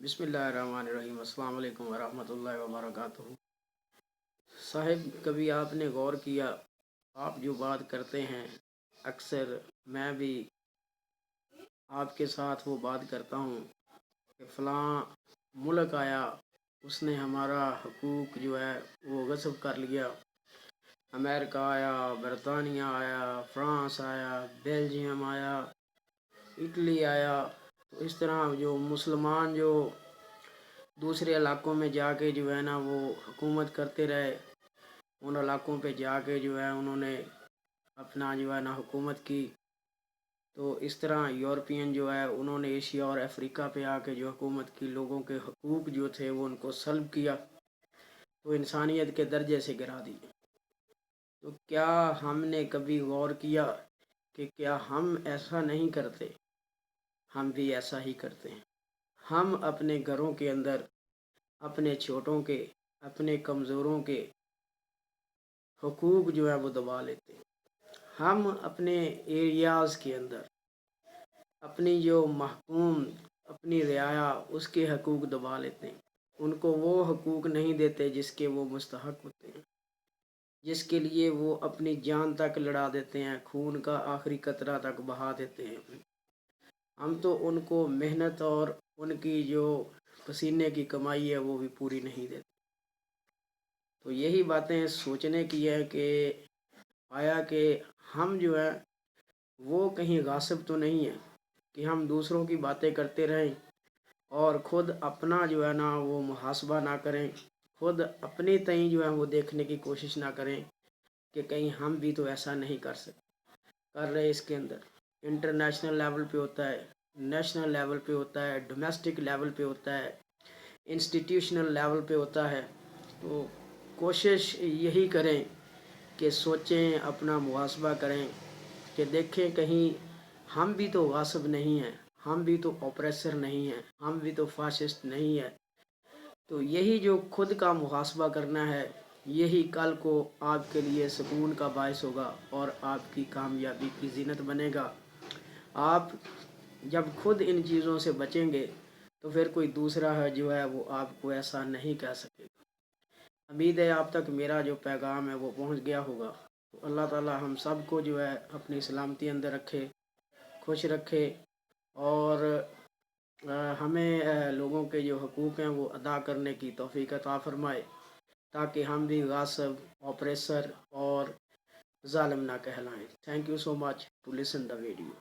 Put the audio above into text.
بسم اللہ الرحمن الرحیم۔ السلام علیکم ورحمۃ اللہ وبرکاتہ۔ صاحب، کبھی آپ نے غور کیا، آپ جو بات کرتے ہیں اکثر میں بھی آپ کے ساتھ وہ بات کرتا ہوں کہ فلاں ملک آیا، اس نے ہمارا حقوق جو ہے وہ غصب کر لیا۔ امریکہ آیا، برطانیہ آیا، فرانس آیا، بیلجیم آیا، اٹلی آیا۔ تو اس طرح جو مسلمان جو دوسرے علاقوں میں جا کے جو ہے نا وہ حکومت کرتے رہے، ان علاقوں پہ جا کے جو ہے انہوں نے اپنا جو ہے نا حکومت کی۔ تو اس طرح یورپین جو ہے انہوں نے ایشیا اور افریقہ پہ آ کے جو حکومت کی، لوگوں کے حقوق جو تھے وہ ان کو سلب کیا، تو انسانیت کے درجے سے گرا دی۔ تو کیا ہم نے کبھی غور کیا کہ کیا ہم ایسا نہیں کرتے؟ ہم بھی ایسا ہی کرتے ہیں۔ ہم اپنے گھروں کے اندر اپنے چھوٹوں کے، اپنے کمزوروں کے حقوق جو ہے وہ دبا لیتے ہیں۔ ہم اپنے ایریاز کے اندر اپنی جو محکوم، اپنی رعایا، اس کے حقوق دبا لیتے ہیں۔ ان کو وہ حقوق نہیں دیتے جس کے وہ مستحق ہوتے ہیں، جس کے لیے وہ اپنی جان تک لڑا دیتے ہیں، خون کا آخری قطرہ تک بہا دیتے ہیں۔ ہم تو ان کو محنت اور ان کی جو پسینے کی کمائی ہے وہ بھی پوری نہیں دیتے۔ تو یہی باتیں سوچنے کی ہے کہ آیا کہ ہم جو ہے وہ کہیں غاصب تو نہیں ہے کہ ہم دوسروں کی باتیں کرتے رہیں اور خود اپنا جو ہے نا وہ محاسبہ نہ کریں، خود اپنی تئیں جو ہے وہ دیکھنے کی کوشش نہ کریں کہ کہیں ہم بھی تو ایسا نہیں کر رہے۔ اس کے اندر انٹرنیشنل لیول پہ ہوتا ہے، نیشنل لیول پہ ہوتا ہے، ڈومیسٹک لیول پہ ہوتا ہے، انسٹیٹیوشنل لیول پہ ہوتا ہے۔ تو کوشش یہی کریں کہ سوچیں، اپنا محاسبہ کریں کہ دیکھیں کہیں ہم بھی تو غاصب نہیں ہیں، ہم بھی تو اوپریسر نہیں ہیں، ہم بھی تو فاشسٹ نہیں ہیں۔ تو یہی جو خود کا محاسبہ کرنا ہے، یہی کل کو آپ کے لیے سکون کا باعث ہوگا اور آپ کی کامیابی کی زینت بنے گا۔ آپ جب خود ان چیزوں سے بچیں گے تو پھر کوئی دوسرا ہے جو ہے وہ آپ کو ایسا نہیں کہہ سکے گا۔ امید ہے آپ تک میرا جو پیغام ہے وہ پہنچ گیا ہوگا۔ تو اللہ تعالی ہم سب کو جو ہے اپنی سلامتی اندر رکھے، خوش رکھے، اور ہمیں لوگوں کے جو حقوق ہیں وہ ادا کرنے کی توفیق عطا فرمائے، تاکہ ہم بھی غاصب، اوپریسر اور ظالم نہ کہلائیں۔ Thank you so much to listen the video.